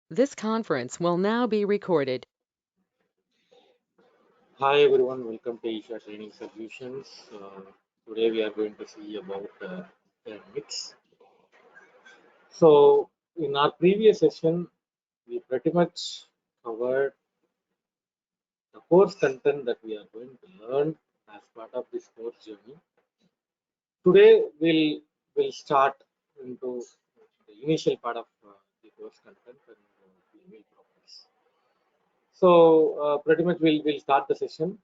This conference will now be recorded. Hi everyone, welcome to Isha Training Solutions. Today we are going to see about dynamics. So in our previous session, we pretty much covered the course content that we are going to learn as part of this course journey. Today we'll start into the initial part of the course content and we will progress. So pretty much we'll start the session.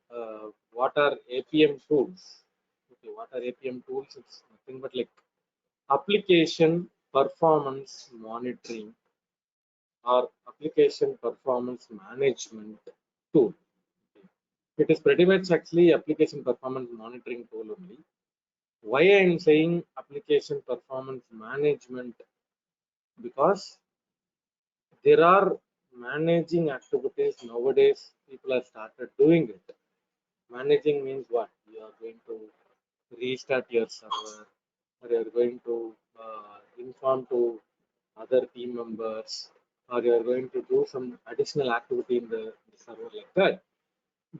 What are APM tools? Okay, what are APM tools? It's nothing but like application performance monitoring or application performance management tool. It is pretty much actually application performance monitoring tool only. Why I am saying application performance management? Because there are managing activities nowadays. People have started doing it. Managing means what? You are going to restart your server, or you are going to inform to other team members, or you are going to do some additional activity in the server like that.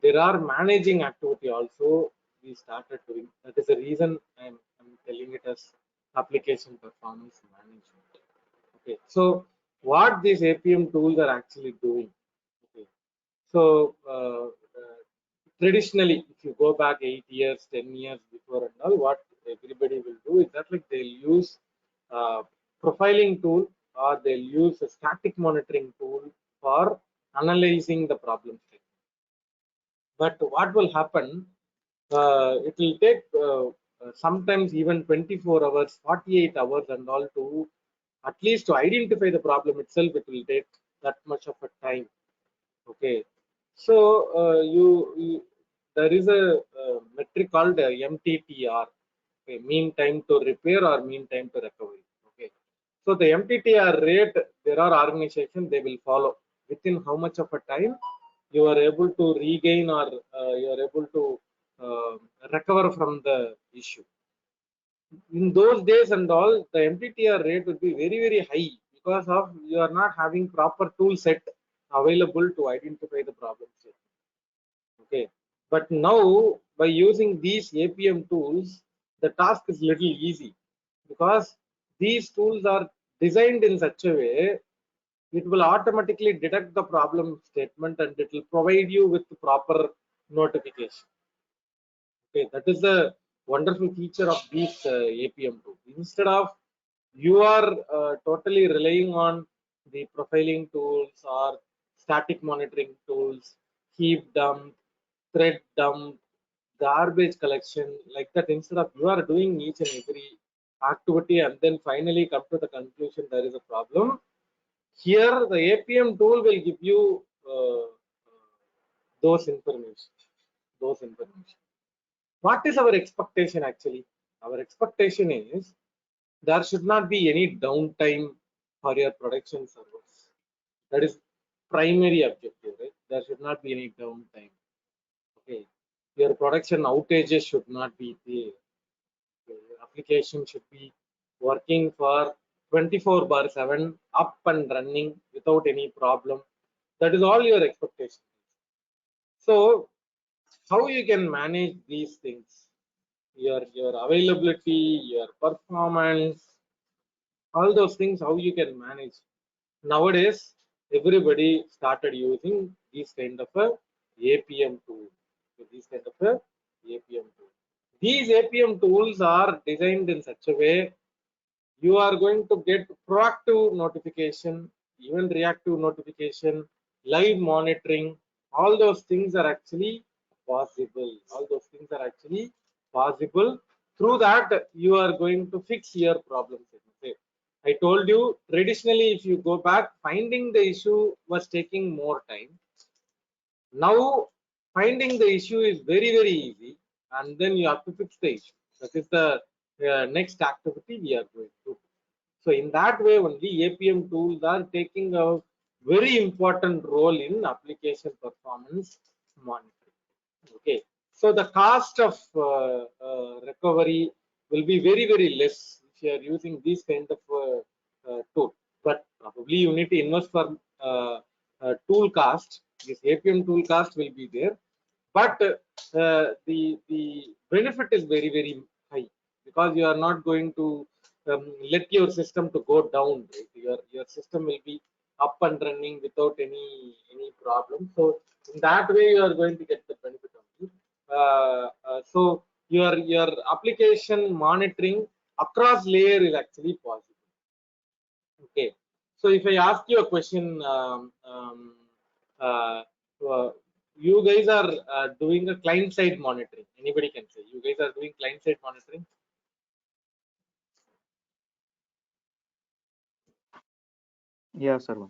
There are managing activity also we started doing. That is the reason I'm telling it as application performance management. Okay, so what these APM tools are actually doing. Okay, so traditionally, if you go back 8 years, 10 years before and all, what everybody will do is that like they'll use uh, profiling tool or they'll use a static monitoring tool for analyzing the problem state. But what will happen? It will take sometimes even 24 hours, 48 hours, and all to at least to identify the problem itself. It will take that much of a time. Okay, so there is a metric called MTTR, okay, mean time to repair or mean time to recovery. Okay, so the MTTR rate, there are organizations they will follow within how much of a time you are able to regain or you are able to uh, recover from the issue. In those days and all, the MTTR rate would be very very high because of you are not having proper tool set available to identify the problem set. Okay, but now by using these APM tools, the task is little easy because these tools are designed in such a way it will automatically detect the problem statement and it will provide you with the proper notification. Okay, that is the wonderful feature of these APM tools. Instead of you are totally relying on the profiling tools or static monitoring tools, heap dump, thread dump, garbage collection, like that. Instead of you are doing each and every activity and then finally come to the conclusion there is a problem. Here, the APM tool will give you those information. Those information. What is our expectation actually? Our expectation is there should not be any downtime for your production servers. That is primary objective, right? There should not be any downtime. Okay. Your production outages should not be there. Okay. Your application should be working for 24/7 up and running without any problem. That is all your expectation. So how you can manage these things? Your availability, your performance, all those things, how you can manage. Nowadays everybody started using these kind of a APM tool. So these kind of a APM tool, these APM tools are designed in such a way you are going to get proactive notification, even reactive notification, live monitoring. All those things are actually possible. All those things are actually possible. Through that you are going to fix your problems. Okay, I told you traditionally if you go back, finding the issue was taking more time. Now finding the issue is very very easy, and then you have to fix the issue. That is the next activity we are going to. So in that way only APM tools are taking a very important role in application performance monitoring. Okay, so the cost of recovery will be very very less if you are using these kind of tool. But probably you need to invest for tool cast. This APM tool cast will be there, but the benefit is very very high, because you are not going to let your system to go down. Right? Your system will be up and running without any problem. So in that way, you are going to get the benefit of it. So your application monitoring across layer is actually possible. Okay, so if I ask you a question, uh, uh, you guys are doing a client side monitoring. Anybody can say you guys are doing client side monitoring. Yeah, Sarvan.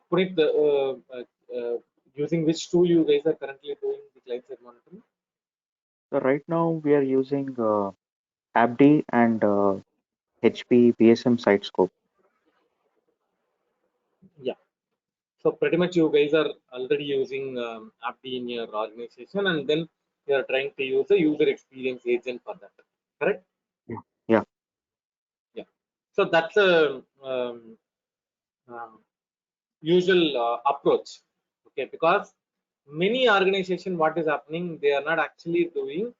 Puneet, using which tool you guys are currently doing the client side monitoring? So right now we are using AppD and HP BSM Sitescope. Yeah. So pretty much you guys are already using AppD in your organization, and then you are trying to use a user experience agent for that. Correct? Yeah. Yeah. Yeah. So that's a usual approach. Okay, because many organization, what is happening, they are not actually doing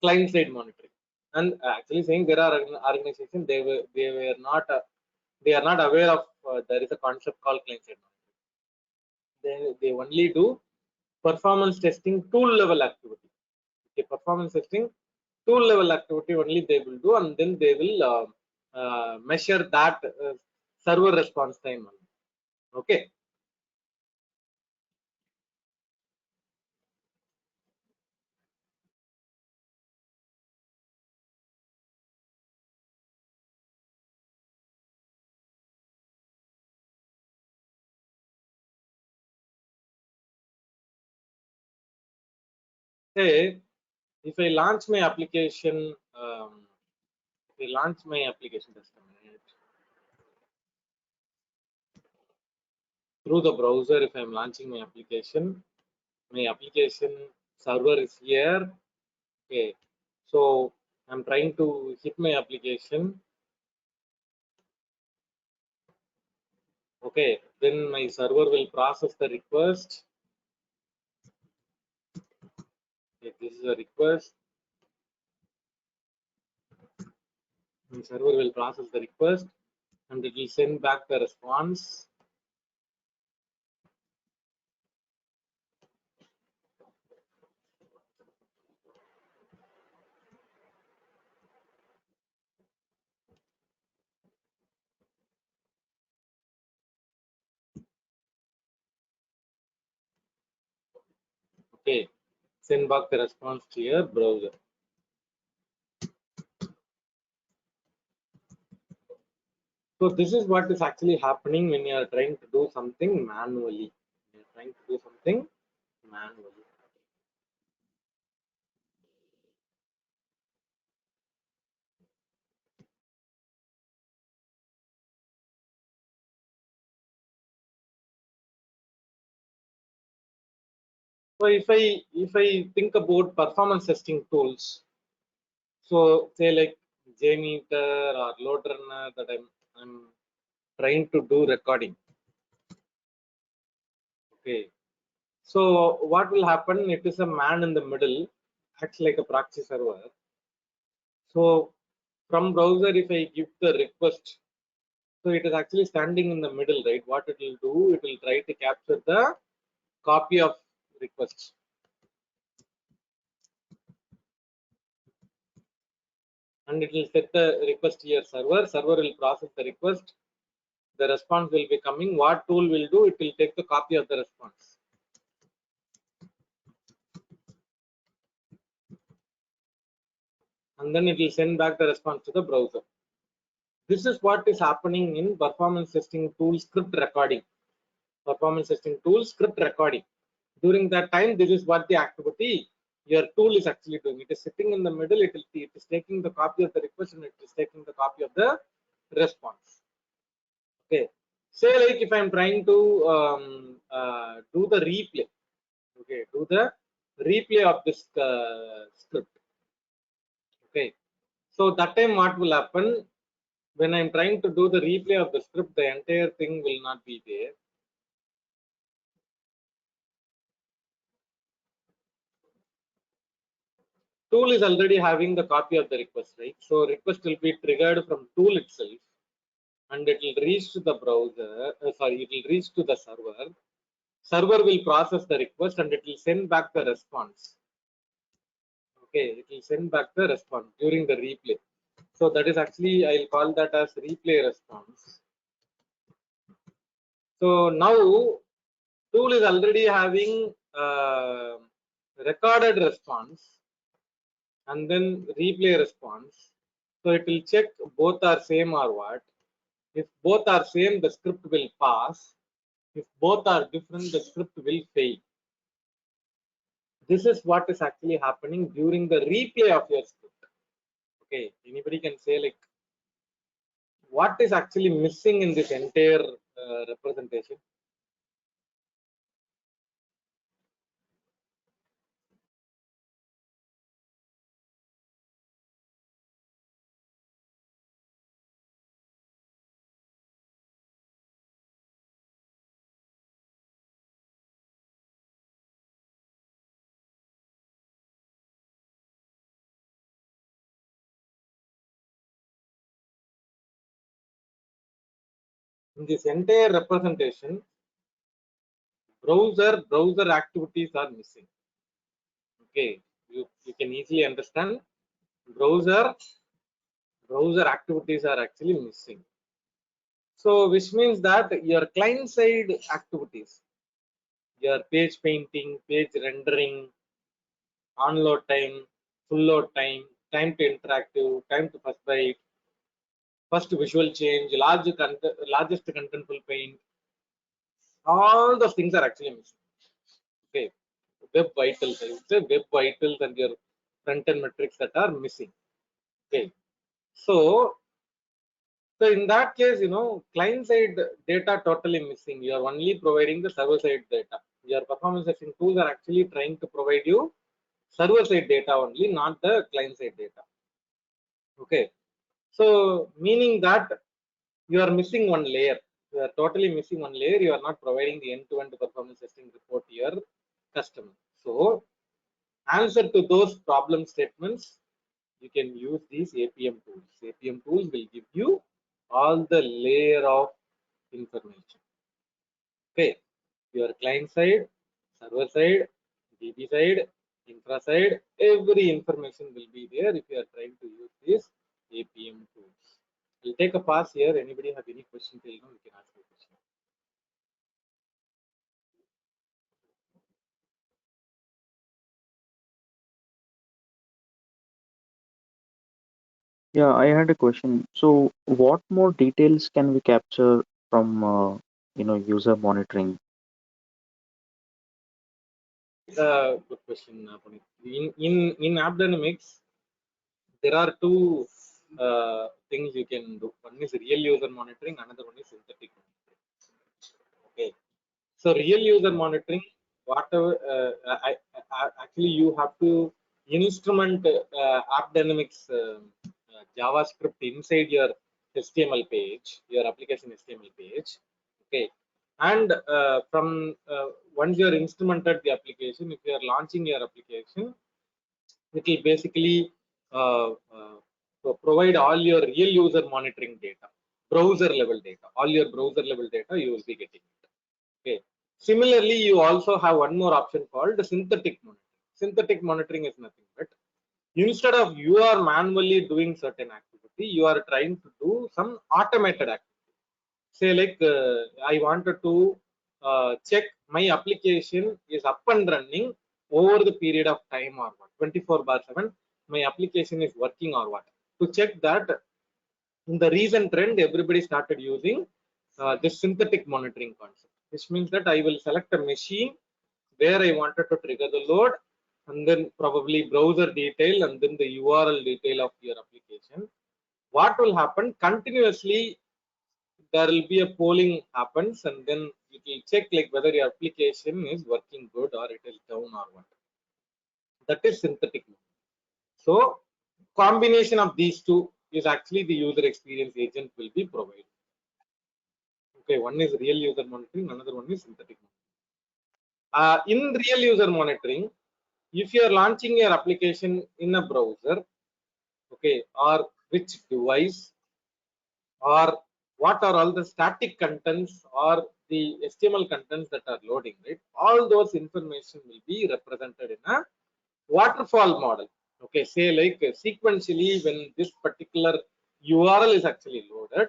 client side monitoring, and actually saying there are organization, they are not aware of there is a concept called client side monitoring. They only do performance testing tool level activity. Okay, performance testing tool level activity only they will do, and then they will measure that server response time. Okay. Say if I launch my application, if I launch my application, just a minute, through the browser, if I'm launching my application server is here. Okay, so I'm trying to hit my application. Okay, then my server will process the request. Okay, this is a request. My server will process the request, and it will send back the response. Okay, send back the response to your browser. So this is what is actually happening when you are trying to do something manually. You're trying to do something manually. So if I think about performance testing tools, so say like JMeter or LoadRunner, that I'm trying to do recording. Okay. So what will happen? It is a man in the middle, acts like a proxy server. So from browser, if I give the request, so it is actually standing in the middle, right? What it will do, it will try to capture the copy of request, and it will set the request here. Server will process the request. The response will be coming. What tool will do? It will take the copy of the response, and then it will send back the response to the browser. This is what is happening in performance testing tool script recording. Performance testing tool script recording. During that time, this is what the activity your tool is actually doing. It is sitting in the middle. It is taking the copy of the request, and it is taking the copy of the response. Okay. Say like if I'm trying to do the replay. Okay, do the replay of this script. Okay. So that time what will happen? when I'm trying to do the replay of the script, the entire thing will not be there. Tool is already having the copy of the request, right? So request will be triggered from tool itself, and it will reach to the browser. Sorry, it will reach to the server. Server will process the request and it will send back the response. Okay, it will send back the response during the replay. So that is actually, I'll call that as replay response. So now tool is already having recorded response and then replay response. So it will check both are same or what. If both are same, the script will pass. If both are different, the script will fail. This is what is actually happening during the replay of your script. Okay, anybody can say like what is actually missing in this entire representation? In this entire representation, browser activities are missing. Okay, you can easily understand browser activities are actually missing. So which means that your client side activities, your page painting, page rendering, onload time, full load time, time to interactive, time to first byte, first visual change, largest contentful paint, all those things are actually missing. Okay, web vitals, I would say web vitals and your front end metrics that are missing. Okay, so in that case, client side data totally missing. You are only providing the server side data. Your performance testing tools are actually trying to provide you server side data only, not the client side data. Okay, so meaning that you are missing one layer. You are totally missing one layer. You are not providing the end-to-end performance testing report to your customer. So answer to those problem statements, you can use these APM tools. APM tools will give you all the layer of information. Okay, your client side, server side, DB side, infra side, every information will be there if you are trying to use these APM tools. We'll take a pause here. Anybody have any question till now? You can ask a question. Yeah, I had a question. So, what more details can we capture from user monitoring? Good question, Puneet. In AppDynamics, there are two things you can do. One is real user monitoring, another one is synthetic monitoring. Okay, so real user monitoring, whatever actually you have to instrument AppDynamics JavaScript inside your HTML page, your application HTML page. Okay, and from once you are instrumented the application, if you are launching your application, it will basically provide all your real user monitoring data, browser level data, all your browser level data you will be getting it. Okay. Similarly, you also have one more option called synthetic monitoring. Synthetic monitoring is nothing but instead of you are manually doing certain activity, you are trying to do some automated activity. Say like I wanted to check my application is up and running over the period of time or what, 24/7 my application is working or what. To check that, in the recent trend everybody started using this synthetic monitoring concept, which means that I will select a machine where I wanted to trigger the load, and then probably browser detail and then the URL detail of your application. What will happen continuously, there will be a polling happens and then it will check like whether your application is working good or it is down or what. That is synthetic. So combination of these two, is actually the user experience agent will be provided. Okay, one is real user monitoring, another one is synthetic monitoring. In real user monitoring, if you are launching your application in a browser, okay, or which device, or what are all the static contents or the HTML contents that are loading, right? All those information will be represented in a waterfall model. Okay, say like sequentially when this particular URL is actually loaded,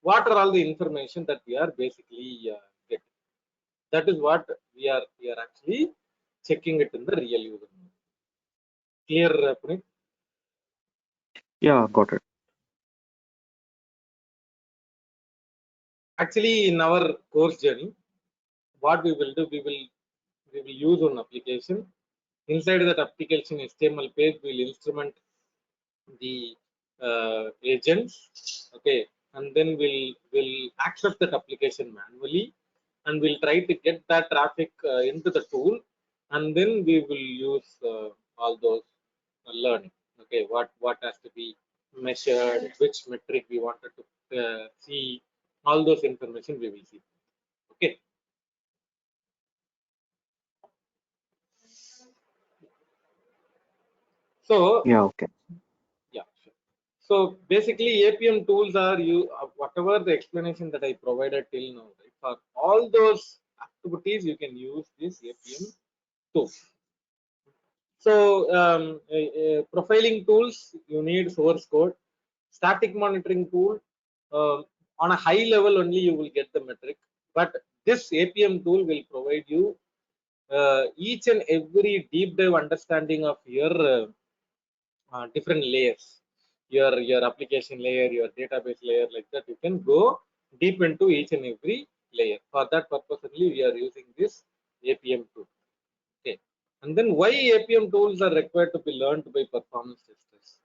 what are all the information that we are basically getting? That is what we are actually checking it in the real user. Clear, Puneet? Yeah, got it. Actually, in our course journey, what we will do, we will use one application. Inside that application HTML page, we'll instrument the agents, okay, and then we'll access that application manually, and we'll try to get that traffic into the tool, and then we will use all those learning. Okay, what has to be measured, which metric we wanted to see, all those information we will see. Okay, so Yeah, okay. yeah, sure. So basically, APM tools are you whatever the explanation that I provided till now, right? For all those activities, you can use this APM tool. So profiling tools, you need source code. Static monitoring tool, on a high level only you will get the metric, but this APM tool will provide you each and every deep dive understanding of your different layers, your application layer, your database layer, like that. You can go deep into each and every layer. For that purpose only we are using this APM tool. Okay, and then why APM tools are required to be learned by performance testers?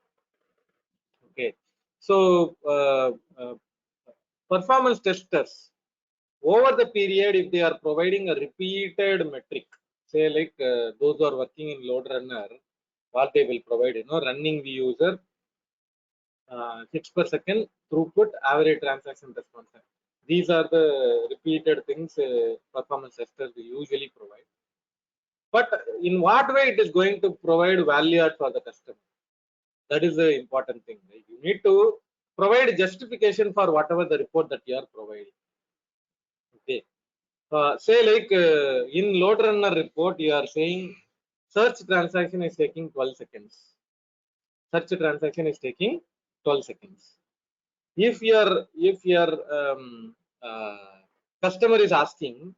Okay, so performance testers over the period, if they are providing a repeated metric, say like those who are working in load runner, what they will provide, running the user, hits per second, throughput, average transaction response time. These are the repeated things performance testers we usually provide. But in what way it is going to provide value add for the customer? That is the important thing. Right? You need to provide justification for whatever the report that you are providing. Okay. Say like in load runner report, you are saying search transaction is taking 12 seconds. Search transaction is taking 12 seconds. If your customer is asking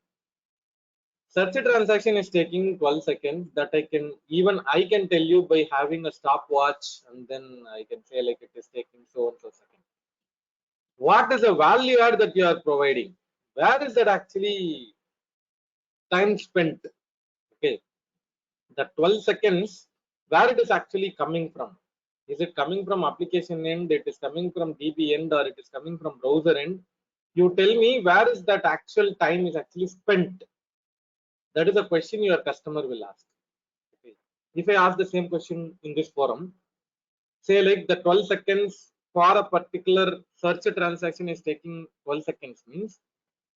search transaction is taking 12 seconds, that I can tell you by having a stopwatch, and then I can say like it is taking so and so seconds. What is the value add that you are providing? Where is that actually time spent? Okay, the 12 seconds, where it is actually coming from? Is it coming from application end, it is coming from DB end, or it is coming from browser end? You tell me where is that actual time is actually spent. That is a question your customer will ask. Okay. If I ask the same question in this forum, say like the 12 seconds for a particular search transaction is taking 12 seconds, means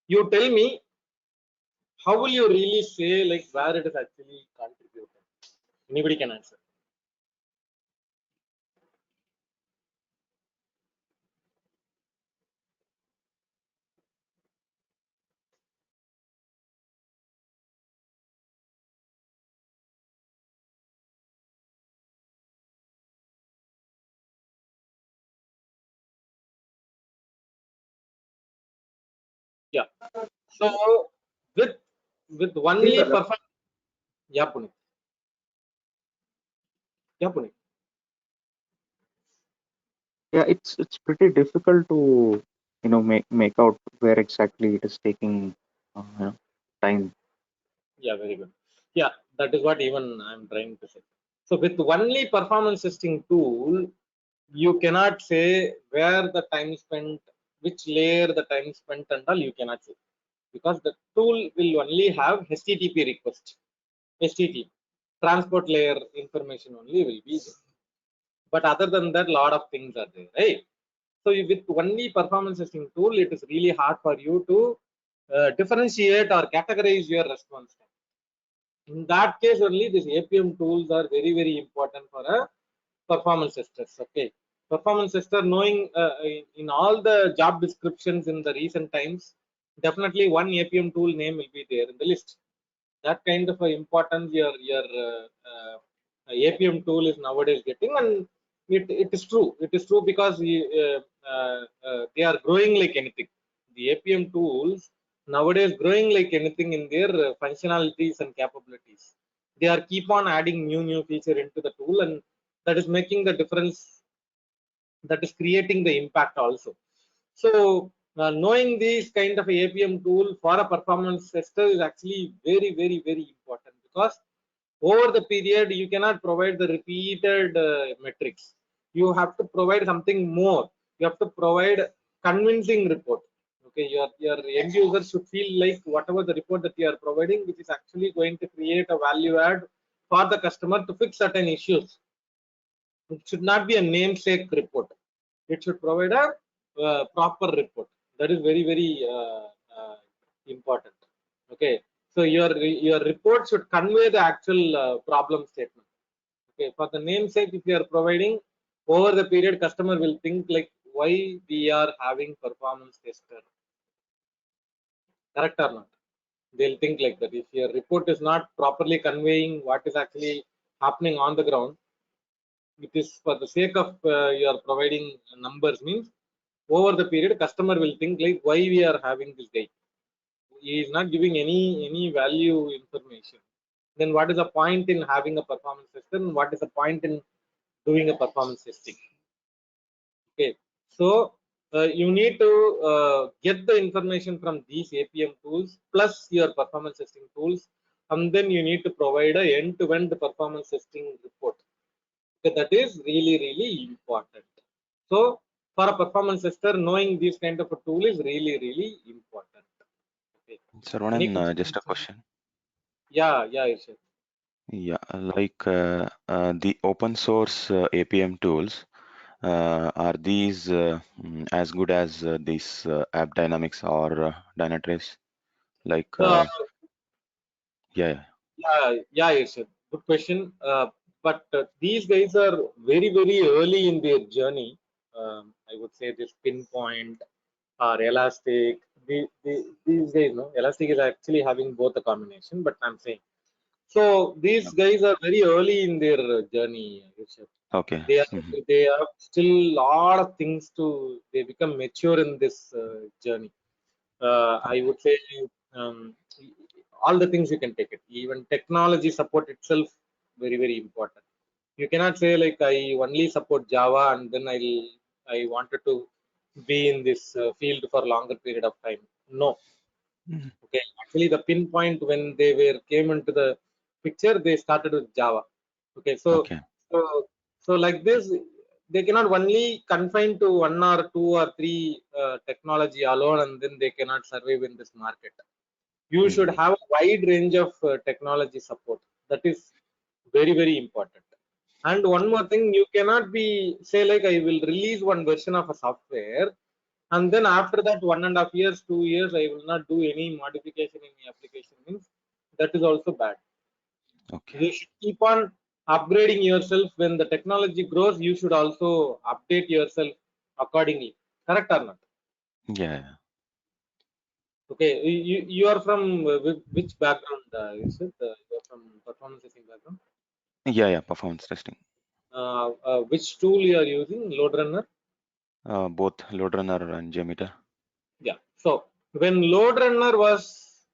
you tell me, how will you really say like where it is actually contributing? Anybody can answer. Yeah. So with with only perfect. Yeah, Puneet. Yeah, Puneet. Yeah, it's pretty difficult to make out where exactly it is taking time. Yeah, very good. Yeah, that is what even I'm trying to say. So with only performance testing tool, you cannot say where the time spent, which layer the time spent, and all you cannot say, because the tool will only have HTTP request, HTTP transport layer information only will be there. but other than that, lot of things are there, right? So with only performance testing tool, it is really hard for you to differentiate or categorize your response time. In that case only, these APM tools are very, very important for a performance testers. Okay, performance tester knowing in all the job descriptions in the recent times, definitely one APM tool name will be there in the list. That kind of importance your APM tool is nowadays getting, and it is true. It is true because they are growing like anything. The APM tools nowadays growing like anything in their functionalities and capabilities. They are keep on adding new feature into the tool, and that is making the difference. That is creating the impact also. So knowing this kind of APM tool for a performance tester is actually very important, because over the period you cannot provide the repeated metrics. You have to provide something more. You have to provide convincing report. Okay, your end user should feel like whatever the report that you are providing, which is actually going to create a value add for the customer to fix certain issues. It should not be a namesake report. It should provide a proper report. That is very important. Okay, so your report should convey the actual problem statement. Okay, for the namesake, if you are providing, over the period, customer will think like, why we are having performance tester. Correct or not? They'll think like that. If your report is not properly conveying what is actually happening on the ground, it is for the sake of you are providing numbers, means over the period customer will think like, why we are having this guy, he is not giving any value information. Then what is the point in having a performance tester, and what is the point in doing a performance testing? Okay, so you need to get the information from these APM tools plus your performance testing tools, and then you need to provide a end-to-end performance testing report. Okay, that is really important. So for a performance tester, knowing this kind of a tool is really important. Okay. Any Sarvanan, just questions? a question. Yeah, Irshad. Yeah, like the open source APM tools, are these as good as these AppDynamics or Dynatrace? Like, Uh, yeah, yeah, Irshad. Good question. But these guys are very early in their journey. I would say this Pinpoint or Elastic. These guys, no, Elastic is actually having both a combination, but I'm saying. So these guys are very early in their journey, Rishabh. okay. They have still lot of things to. They become mature in this journey. I would say um, all the things you can take it. Even technology support itself very important. You cannot say like I only support Java and then I wanted to be in this field for longer period of time. No. Okay, actually the Pinpoint, when they were came into the picture, they started with Java. Okay, Okay. so like this, they cannot only confine to one or two or three technology alone, and then they cannot survive in this market. You should have a wide range of technology support. That is very important. And one more thing, you cannot be say like I will release one version of a software, and then after that 1.5 years, 2 years, I will not do any modification in the application. Means that is also bad. Okay. You should keep on upgrading yourself. When the technology grows, you should also update yourself accordingly. Correct or not? Yeah. Okay, you are from which background? Is it? You are from performance testing background. Yeah. Performance testing. Which tool you are using? Load Runner. Both LoadRunner and JMeter. Yeah. So when Load Runner was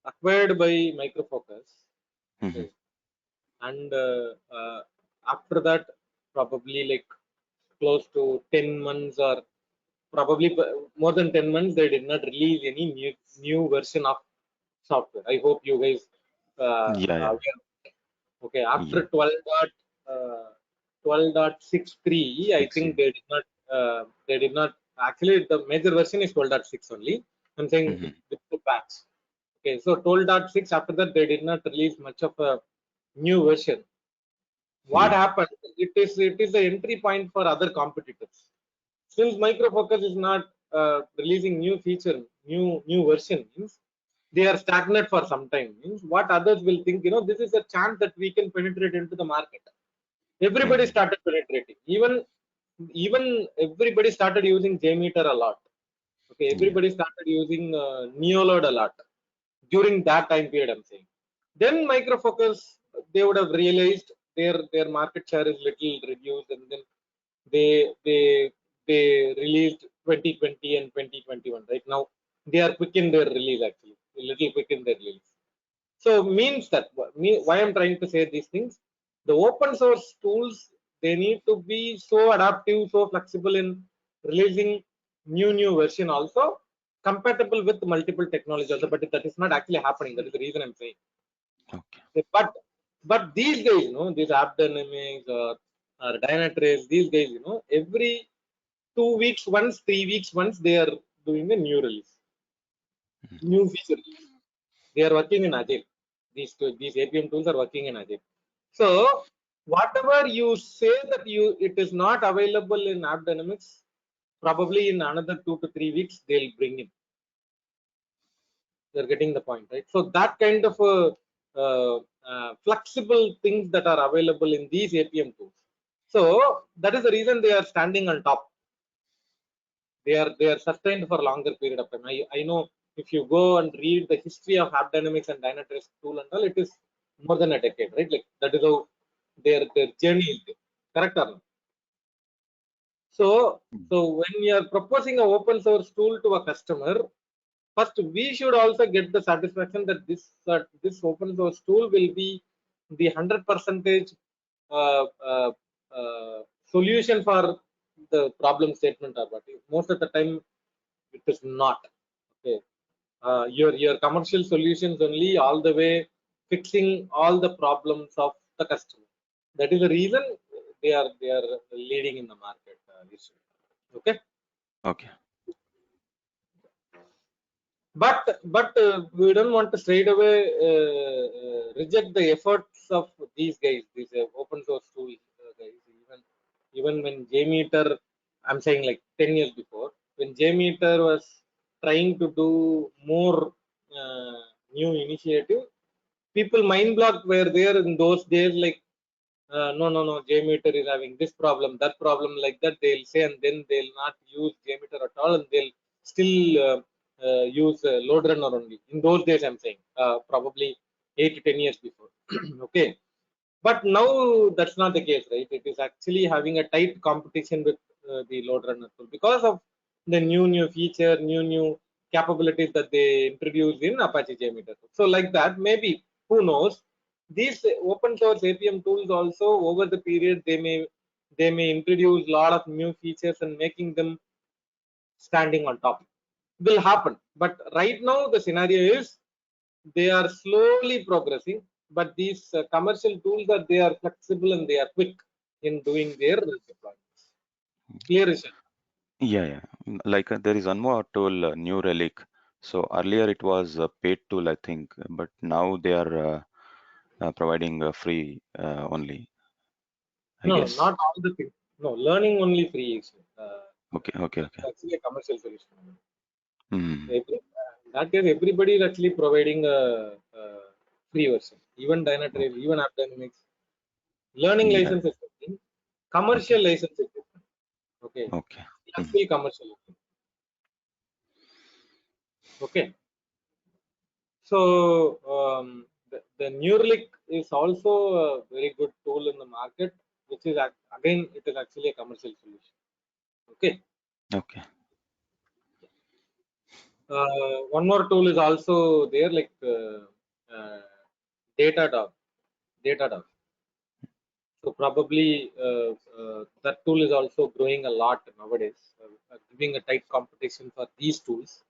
acquired by Micro Focus, okay, and after that, probably like close to 10 months or probably more than 10 months, they did not release any new version of software. I hope you guys Yeah. okay, after 12.63, I think they did not actually, the major version is 12.6 only. I'm saying with the patch. Okay, so 12.6, after that they did not release much of a new version. What Yeah. happened? It is the entry point for other competitors. Since Micro Focus is not releasing new feature, new version, means they are stagnant for some time. Means what others will think, this is a chance that we can penetrate into the market. Everybody Mm. started penetrating. Even everybody started using JMeter a lot. Okay, Yeah. everybody started using Neoload a lot during that time period. I'm saying. Then Micro Focus, they would have realized their market share is little reduced, and then they they they released 2020 and 2021. Right now, they are quick in their release actually, a little quick in their release. So means that why I'm trying to say these things, the open source tools, they need to be so adaptive, so flexible in releasing new version also compatible with multiple technology also, but that is not actually happening. That is the reason I'm saying. Okay. But these guys, these app dynamics or Dynatrace, these guys, every 2 weeks once, 3 weeks once, they are doing a new release, Mm. new feature release. They are working in Agile. These APM tools are working in Agile. So whatever you say that it is not available in App Dynamics, probably in another 2 to 3 weeks they'll bring in. They're getting the point, right? So that kind of flexible things that are available in these APM tools. So that is the reason they are standing on top. They are sustained for a longer period of time. I know if you go and read the history of App Dynamics and Dynatrace tool and all, it is more than a decade, right? Like that is how their journey is there. Correct or not? So Mm. so when you are proposing an open source tool to a customer, first we should also get the satisfaction that this open source tool will be the 100% uh, uh, uh, solution for the problem statement or what. Most of the time it is not. Okay, your commercial solutions only all the way fixing all the problems of the customer. That is the reason they are leading in the market. Okay. Okay. But we don't want to straight away reject the efforts of these guys, these open source tool guys. Even when JMeter, I'm saying like 10 years before, when JMeter was trying to do more uh, new initiative, people mind block were there in those days, like no, JMeter is having this problem, that problem, like that they'll say, and then they'll not use JMeter at all, and they'll still use load runner only. In those days, I'm saying probably 8 to 10 years before. Okay, but now that's not the case, right? It is actually having a tight competition with the load runner tool because of the new feature, new capabilities that they introduced in Apache JMeter. So like that, maybe, who knows, these open source APM tools also over the period they may introduce a lot of new features and making them standing on top. Will happen, but right now the scenario is they are slowly progressing, but these commercial tools are they are flexible and they are quick in doing their deployments. Clear, Ishan? Yeah, yeah. Like there is one more tool, New Relic. So earlier it was a paid tool, I think, but now they are providing free only, I No, guess. not all the things. No, learning only free is Okay, okay, it's okay. actually a commercial solution. Hmm. In that case, everybody is actually providing a free version. Even Dynatrace, even App Dynamics. Learning Yeah. license is something. Okay. Commercial license is different. Okay. Okay. Hmm. Actually commercial. Okay. So the Neuralink is also a very good tool in the market, which is again it is actually a commercial solution. Okay. Okay. One more tool is also there, like Datadog. Datadog. So probably that tool is also growing a lot nowadays, giving a tight competition for these tools,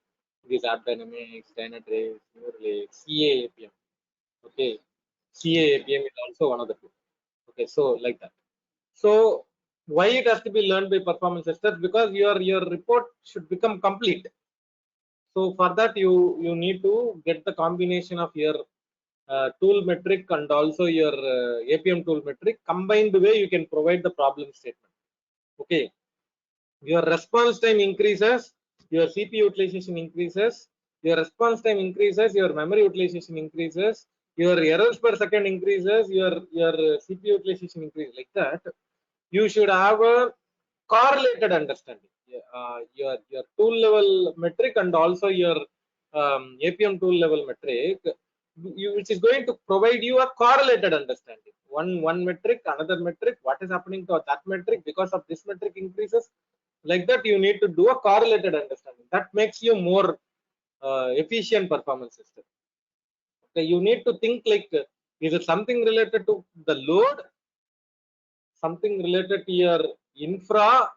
these App Dynamics, Dynatrace, Neuralink, CAAPM. Okay, Okay. CAAPM is also one of the tools. Okay, so like that. So why it has to be learned by performance testers? Because your report should become complete. So for that you need to get the combination of your tool metric and also your APM tool metric combined way, you can provide the problem statement. Okay, your response time increases, your CPU utilization increases, your response time increases, your memory utilization increases, your errors per second increases, your CPU utilization increases. Like that, you should have a correlated understanding. Your tool level metric and also your APM tool level metric, which is going to provide you a correlated understanding. One metric, another metric, what is happening to that metric because of this metric increases. Like that, you need to do a correlated understanding. That makes you more efficient performance system. Okay, you need to think like, is it something related to the load, something related to your infra,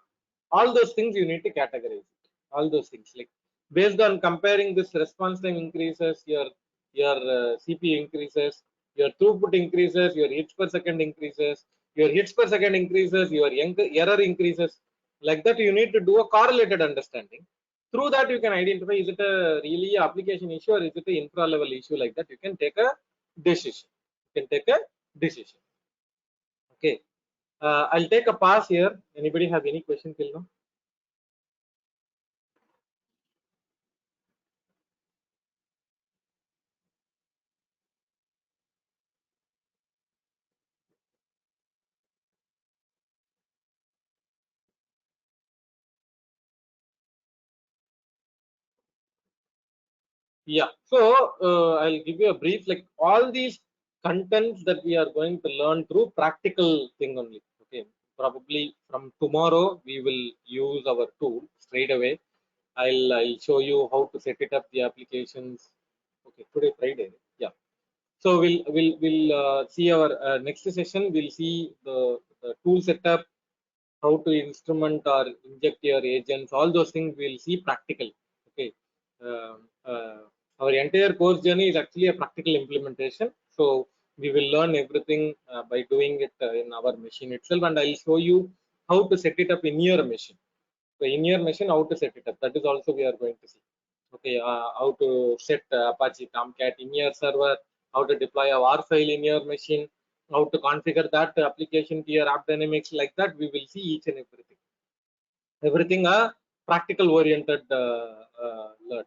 all those things you need to categorize it. All those things, like based on comparing this response time increases, your CPU increases, your throughput increases, your hits per second increases, your hits per second increases, your error increases. Like that, you need to do a correlated understanding. Through that, you can identify, is it a really application issue or is it an infra level issue? Like that, you can take a decision. You can take a decision. Okay. I'll take a pause here. Anybody have any question till now? Yeah. So I'll give you a brief. Like all these contents that we are going to learn through practical thing only. Okay. Probably from tomorrow we will use our tool straight away. I'll show you how to set it up, the applications. Okay. Today Friday. Yeah. So we'll see our next session. We'll see the tool setup, how to instrument or inject your agents, all those things we'll see practical. Okay. Uh, uh, our entire course journey is actually a practical implementation. So we will learn everything by doing it in our machine itself, and I'll show you how to set it up in your machine. So in your machine, how to set it up. That is also we are going to see. Okay, how to set Apache Tomcat in your server, how to deploy a WAR file in your machine, how to configure that application to your app dynamics. Like that, we will see each and everything. Everything practical oriented learn.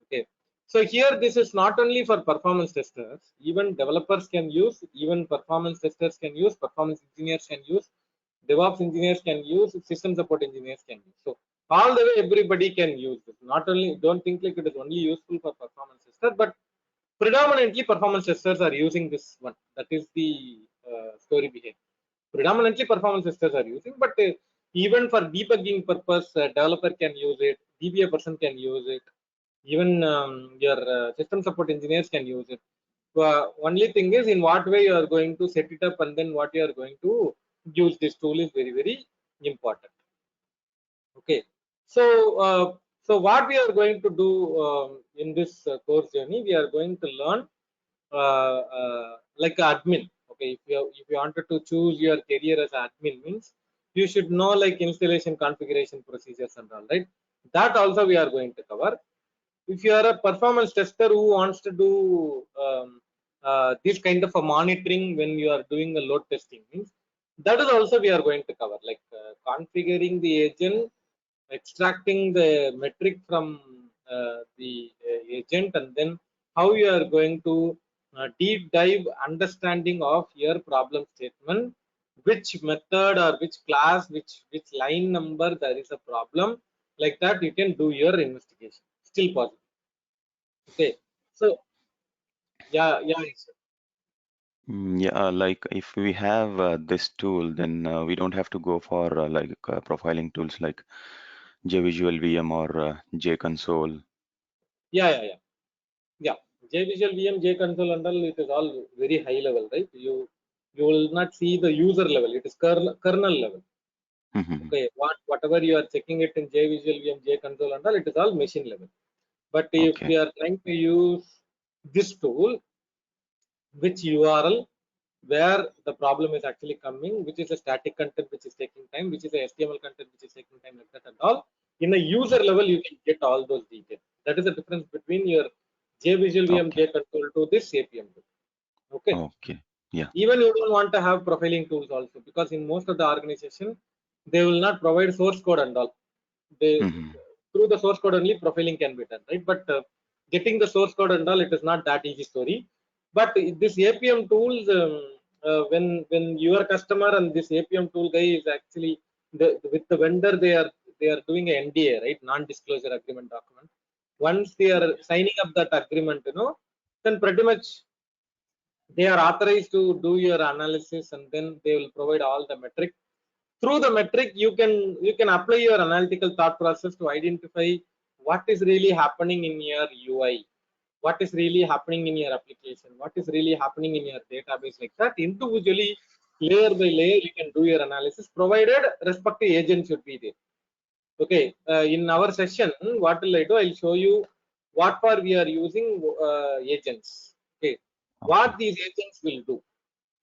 Okay. So here, this is not only for performance testers, even developers can use, even performance testers can use, performance engineers can use, DevOps engineers can use, system support engineers can use. So all the way, everybody can use this. Not only, don't think like it is only useful for performance testers, but predominantly performance testers are using this one. That is the story behind. Predominantly performance testers are using, but even for debugging purpose, developer can use it, DBA person can use it, even your system support engineers can use it. Only thing is in what way you are going to set it up and then what you are going to use this tool is very, very important. Okay. So, so what we are going to do in this course journey, we are going to learn like admin. Okay, if you wanted to choose your career as admin, means you should know like installation configuration procedures and all, right? That also we are going to cover. If you are a performance tester who wants to do this kind of a monitoring when you are doing a load testing, means that is also we are going to cover, like configuring the agent, extracting the metric from the agent, and then how you are going to deep dive understanding of your problem statement, which method or which class, which line number there is a problem. Like that, you can do your investigation. Still possible. Okay. So yeah, yeah. Yeah, like if we have this tool, then we don't have to go for profiling tools like JVisual VM or JConsole. Yeah. Yeah. JVisual VM, JConsole and all, it is all very high level, right? You will not see the user level. It is kernel level. Mhm. Okay. Whatever you are checking it in JVisual VM, JConsole and all, it is all machine level. But if Okay. we are trying to use this tool, which URL, where the problem is actually coming, which is a static content which is taking time, which is a HTML content which is taking time, like that and all. In a user level, you can get all those details. That is the difference between your JVisual VM Okay. JConsole to this APM tool. Okay. Okay. Yeah. Even you don't want to have profiling tools also, because in most of the organization they will not provide source code and all. They Hmm. through the source code only profiling can be done, right? But getting the source code and all, it is not that easy story. But this APM tools, when your customer and this APM tool guy is actually with the vendor, they are doing a NDA, right? Non-disclosure agreement document. Once they are signing up that agreement, then pretty much they are authorized to do your analysis, and then they will provide all the metric. Through the metric, you can apply your analytical thought process to identify what is really happening in your UI, what is really happening in your application, what is really happening in your database. Like that, individually, layer by layer, you can do your analysis, provided respective agent should be there. Okay, in our session, what will I do? I'll show you what for we are using agents. Okay, what Okay. these agents will do.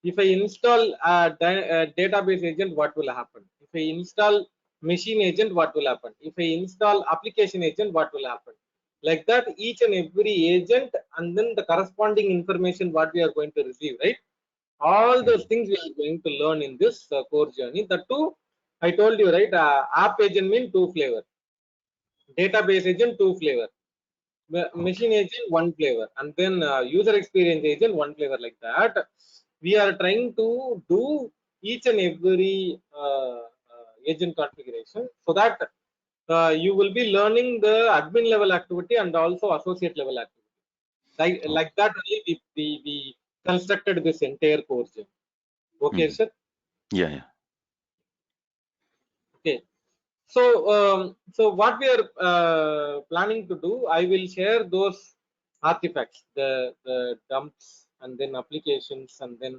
If I install a database agent, what will happen? If I install machine agent, what will happen? If I install application agent, what will happen? Like that, each and every agent, and then the corresponding information what we are going to receive, right? All those Mhm. things we are going to learn in this core journey. The two, I told you, right? App agent mean two flavor, database agent two flavor, Okay. machine agent one flavor, and then user experience agent one flavor. Like that, we are trying to do each and every agent configuration, so that you will be learning the admin level activity and also associate level activity. Like Okay. that only we constructed this entire course. Okay, Mhm. sir. Yeah. Yeah. Okay. So, so what we are planning to do, I will share those artifacts, the dumps, and then applications, and then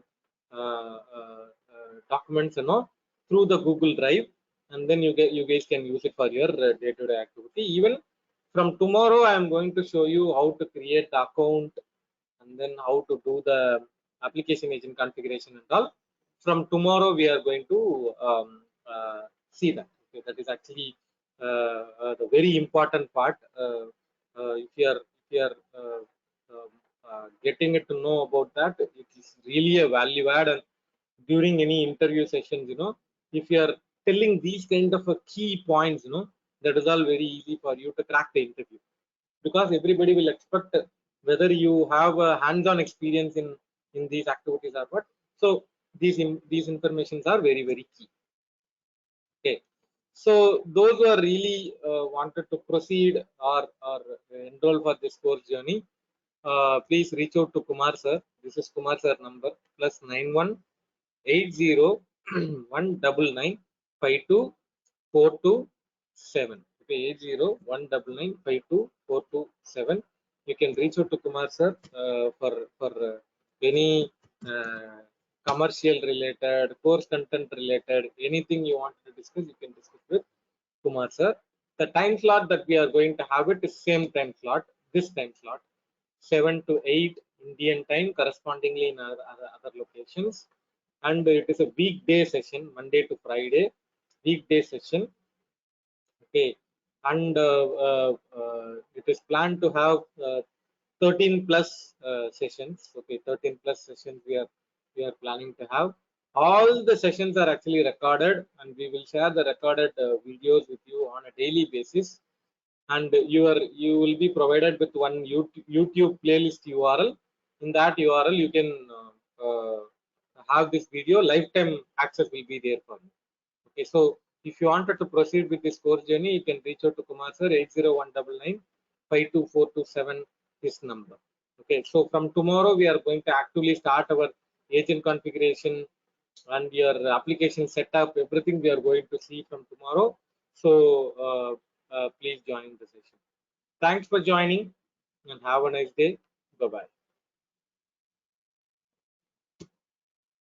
documents, through the Google Drive, and then you guys can use it for your day-to-day activity. Even from tomorrow, I am going to show you how to create the account, and then how to do the application agent configuration and all. From tomorrow, we are going to see that. Okay, that is actually the very important part. If you are um, getting it to know about that, it is really a value add. And during any interview sessions, if you are telling these kind of key points, that is all very easy for you to crack the interview, because everybody will expect whether you have a hands-on experience in these activities or what. So these informations are very very key. Okay, so those who are really wanted to proceed or enroll for this course journey, please reach out to Kumar sir. This is Kumar sir number, +918019952427. Okay, 8019952427. You can reach out to Kumar sir for any uh, commercial related, course content related, anything you want to discuss, you can discuss with Kumar sir. The time slot that we are going to have it is same time slot, this time slot, 7 to 8 Indian time, correspondingly in other locations. And it is a weekday session, Monday to Friday, weekday session. Okay, and it is planned to have 13 plus sessions. Okay, 13 plus sessions we are planning to have. All the sessions are actually recorded, and we will share the recorded videos with you on a daily basis. And you will be provided with one YouTube playlist URL. In that URL, you can have this video. Lifetime access will be there for you. Okay, so if you wanted to proceed with this course journey, you can reach out to Kumar sir, 8019952427, this number. Okay, so from tomorrow we are going to actively start our agent configuration and your application setup. Everything we are going to see from tomorrow. So please join the session. Thanks for joining, and have a nice day. Bye bye.